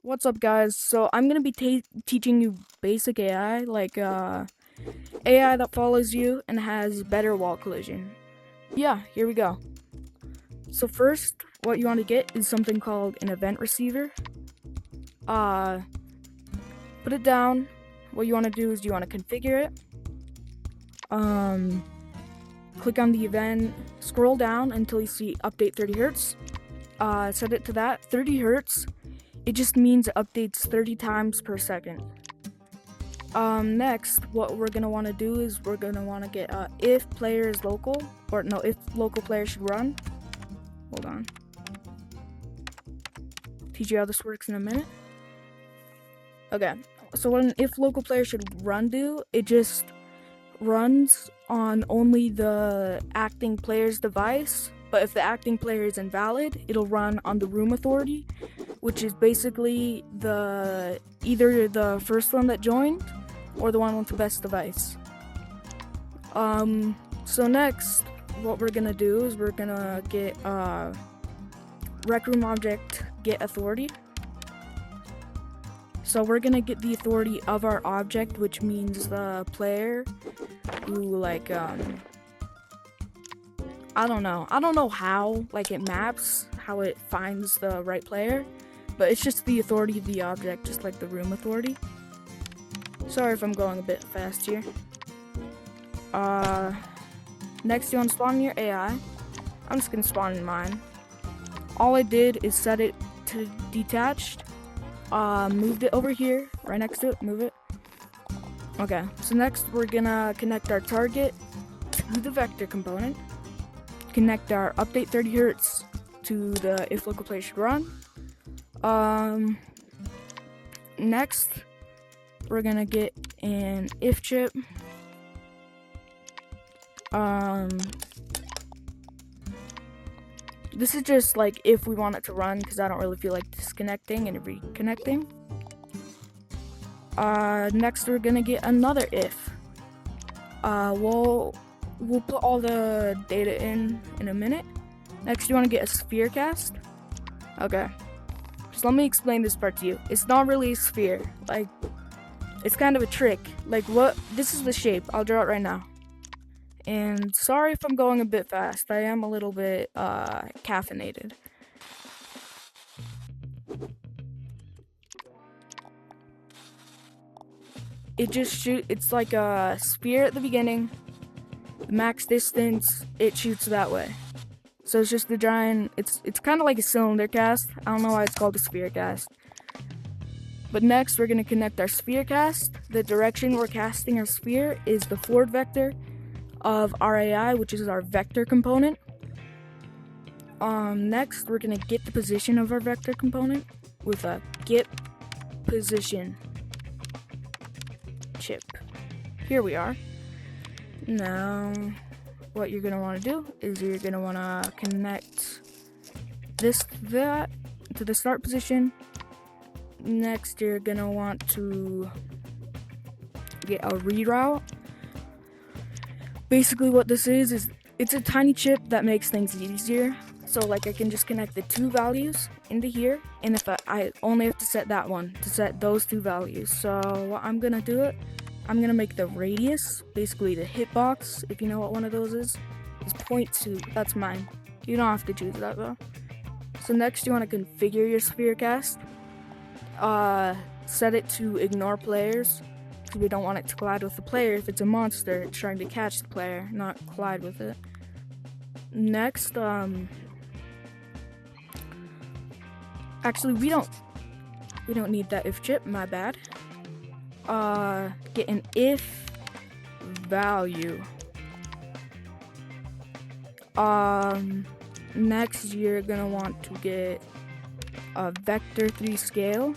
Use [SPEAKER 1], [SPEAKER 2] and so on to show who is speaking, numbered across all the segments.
[SPEAKER 1] What's up, guys? So I'm gonna be teaching you basic AI, like AI that follows you and has better wall collision. Yeah, here we go. So first, what you want to get is something called an event receiver. Uh, Put it down. What you want to do is you want to configure it. Click on the event, scroll down until you see update 30 hertz. Set it to that 30 hertz. It just means it updates 30 times per second. Next, what we're gonna want to do is we're gonna want to get if player is local, or no, if local player should run. Hold on. Teach you how this works in a minute. Okay, so what an if local player should run do, it just runs on only the acting player's device, but if the acting player is invalid, it'll run on the room authority, which is basically either the first one that joined or the one with the best device. So next, what we're gonna do is we're gonna get rec room object get authority. So we're gonna get the authority of our object, which means the player who I don't know how it maps how it finds the right player, but it's just the authority of the object, just like the room authority. Sorry if I'm going a bit fast here. Next you want to spawn in your AI. I'm just gonna spawn in mine. All I did is set it to detached. Moved it over here, right next to it, move it. Okay, so next we're gonna connect our target to the vector component. Connect our update 30 hertz to the if local player should run. Next, we're gonna get an if chip. This is just like if we want it to run, because I don't really feel like disconnecting and reconnecting. Next we're gonna get another if. We'll put all the data in a minute. Next you want to get a sphere cast. Okay, just let me explain this part to you. It's not really a sphere, it's kind of a trick. This is the shape. I'll draw it right now. And sorry if I'm going a bit fast. I am a little bit caffeinated. It's like a sphere at the beginning. The max distance, it shoots that way. So it's just the giant, it's kind of like a cylinder cast. I don't know why it's called a sphere cast. But next we're gonna connect our sphere cast. The direction we're casting our sphere is the forward vector of our AI, which is our vector component. Next we're gonna get the position of our vector component with a get position chip. Here we are. Now what you're gonna want to do is you're gonna want to connect that to the start position. Next you're gonna want to get a reroute. Basically what this is it's a tiny chip that makes things easier. So I can just connect the two values into here, and if I only have to set that one to set those two values. So what I'm gonna do I'm gonna make the radius, basically the hitbox, if you know what one of those is 0.2. That's mine. You don't have to choose that though. So next you want to configure your sphere cast. Set it to ignore players, because we don't want it to collide with the player. If it's a monster, it's trying to catch the player, not collide with it. Next, actually we don't need that if chip, my bad. Get an if value. Next you're gonna want to get a vector 3 scale.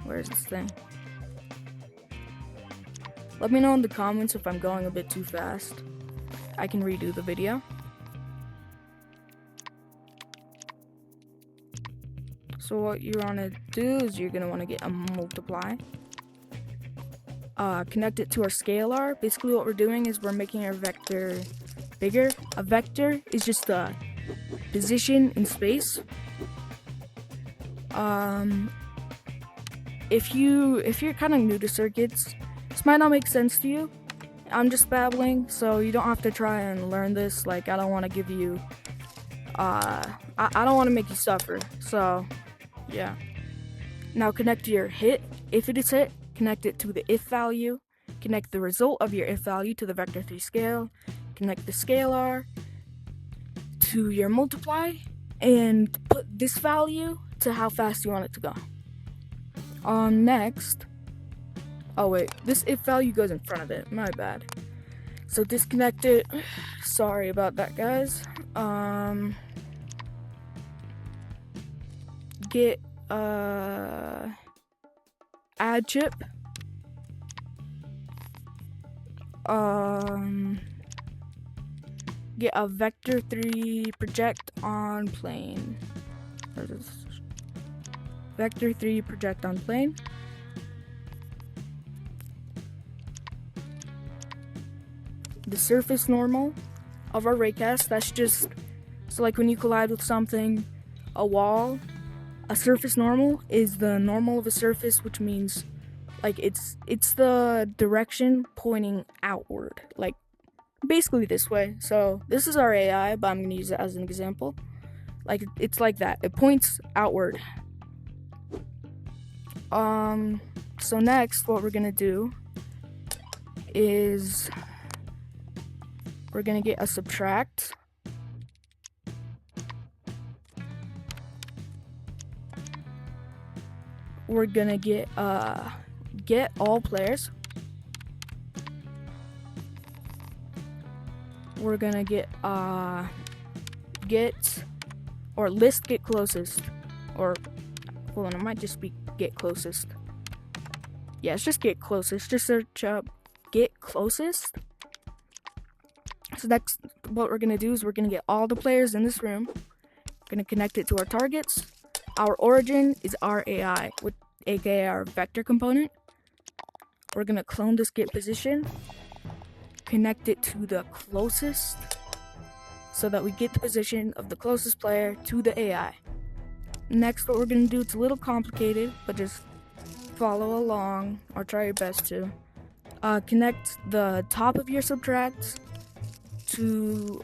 [SPEAKER 1] Where's this thing? Let me know in the comments if I'm going a bit too fast. I can redo the video. So what you want to do is you're going to want to get a multiply. Connect it to our scalar. Basically what we're doing is we're making our vector bigger. A vector is just a position in space. If you're kind of new to circuits, this might not make sense to you. I'm just babbling, so you don't have to try and learn this. Like, I don't want to give you, I don't want to make you suffer. So, yeah. Now connect your hit. If it is hit, connect it to the if value. Connect the result of your if value to the vector 3 scale. Connect the scalar to your multiply, and put this value to how fast you want it to go. Next, oh wait, this if value goes in front of it, my bad. So disconnect it. Sorry about that, guys. Get add chip. Get a vector 3 project on plane. Vector 3 project on plane. The surface normal of our raycast, that's just, so like when you collide with something, a wall, a surface normal is the normal of a surface, which means like it's the direction pointing outward, like basically this way. So this is our AI, but I'm gonna use it as an example. Like it's like that, it points outward. So next, what we're gonna do is we're gonna get a subtract. We're gonna get all players. We're gonna get list get closest, or hold on, it might just be get closest. Yeah, it's just get closest. Just search up get closest. So that's what we're gonna do, is we're gonna get all the players in this room. We're gonna connect it to our targets. Our origin is our AI, aka our vector component. We're gonna clone this get position, connect it to the closest, so that we get the position of the closest player to the AI. Next, what we're gonna do, it's a little complicated, but just follow along or try your best to. Connect the top of your subtract to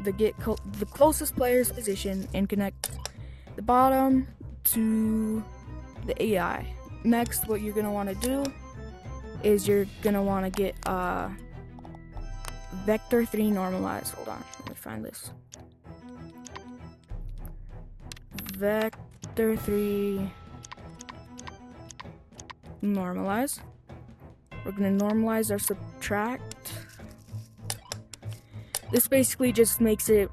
[SPEAKER 1] the closest player's position, and connect the bottom to the AI. Next, what you're gonna want to do is you're gonna want to get vector 3 normalized. Hold on, let me find this. Vector 3 normalize. We're gonna normalize our subtract. This basically just makes it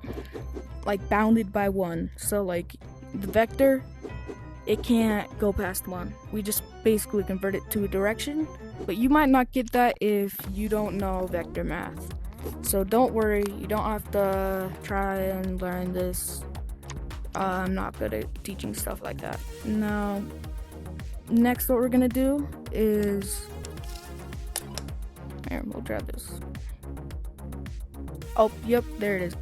[SPEAKER 1] like bounded by 1. So like the vector, it can't go past 1. We just basically convert it to a direction, but you might not get that if you don't know vector math. So don't worry, you don't have to try and learn this. I'm not good at teaching stuff like that. Now, next what we're gonna do is, here, we'll try this. Oh, yep, there it is.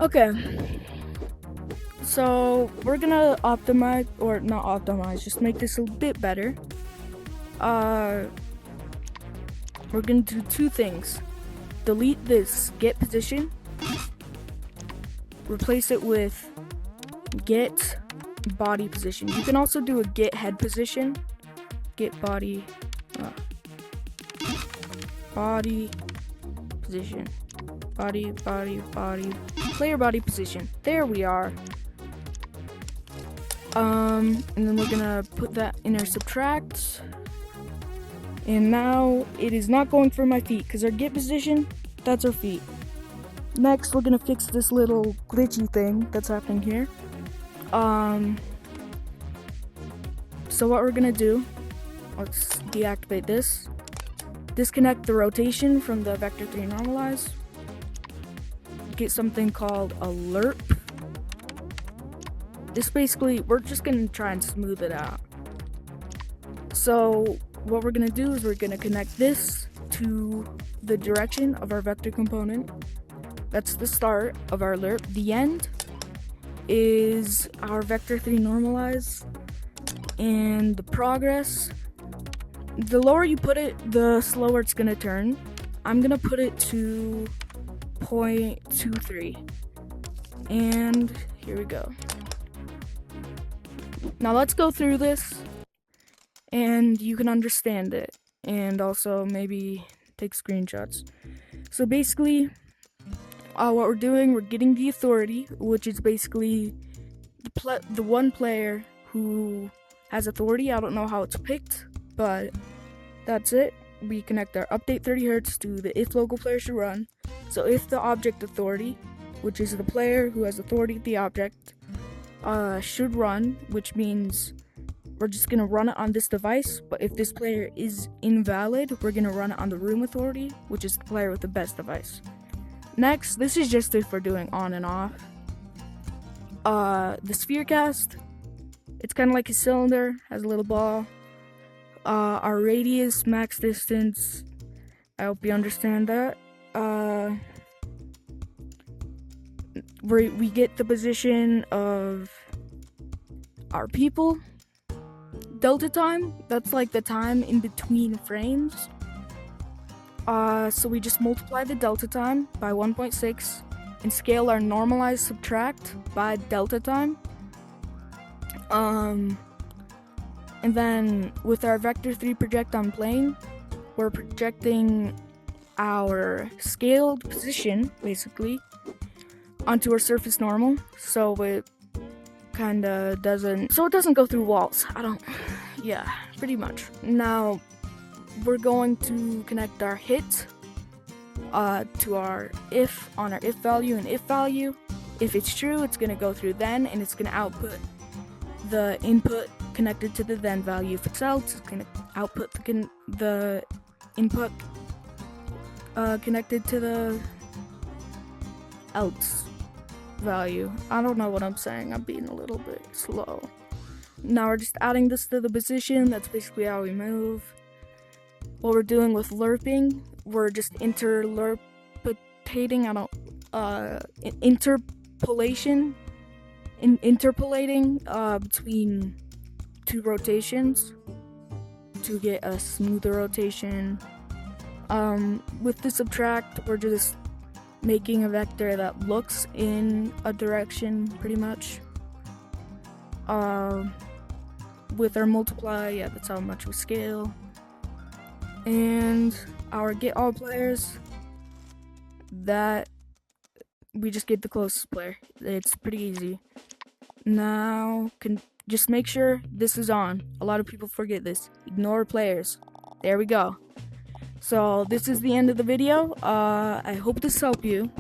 [SPEAKER 1] Okay. So we're gonna optimize, or not optimize, just make this a bit better. We're gonna do 2 things. Delete this get position, replace it with get body position. You can also do a get head position, get body position, body, player body position. There we are. And then we're gonna put that in our subtract. And now it is not going for my feet, because our get position, that's our feet. Next, we're gonna fix this little glitchy thing that's happening here. So what we're gonna do, let's deactivate this. Disconnect the rotation from the vector 3 normalize. Get something called a lerp. This basically, we're just gonna try and smooth it out. So what we're gonna do is we're gonna connect this to the direction of our vector component. That's the start of our lerp. The end is our vector3 normalize, and the progress. The lower you put it, the slower it's gonna turn. I'm gonna put it to 0.23, and here we go. Now let's go through this, and you can understand it, and also maybe take screenshots. So basically, what we're doing, we're getting the authority, which is basically the one player who has authority. I don't know how it's picked, but that's it. We connect our update 30 Hz to the if local player should run. So if the object authority, which is the player who has authority of the object, should run, which means we're just gonna run it on this device. But if this player is invalid, we're gonna run it on the room authority, which is the player with the best device. Next, this is just if we're doing on and off. The sphere cast, it's kind of like a cylinder, has a little ball. Our radius, max distance, I hope you understand that. We get the position of our people. Delta time, that's like the time in between frames. So we just multiply the delta time by 1.6 and scale our normalized subtract by delta time. And then with our vector3 project on plane, we're projecting our scaled position basically onto our surface normal, so it doesn't go through walls. Yeah, pretty much. Now we're going to connect our hit to our if on our if value and if value. If it's true, it's gonna go through then, and it's gonna output the input connected to the then value. If it's else, it's gonna output the input connected to the else value. I don't know what I'm saying. I'm being a little bit slow. Now we're just adding this to the position. That's basically how we move. What we're doing with lerping, we're just interpolating between two rotations to get a smoother rotation. With the subtract, we're just making a vector that looks in a direction pretty much. With our multiply, yeah, that's how much we scale. And our get all players, that we just get the closest player. It's pretty easy. Now, just make sure this is on. A lot of people forget this. Ignore players. There we go. So this is the end of the video. I hope this helped you.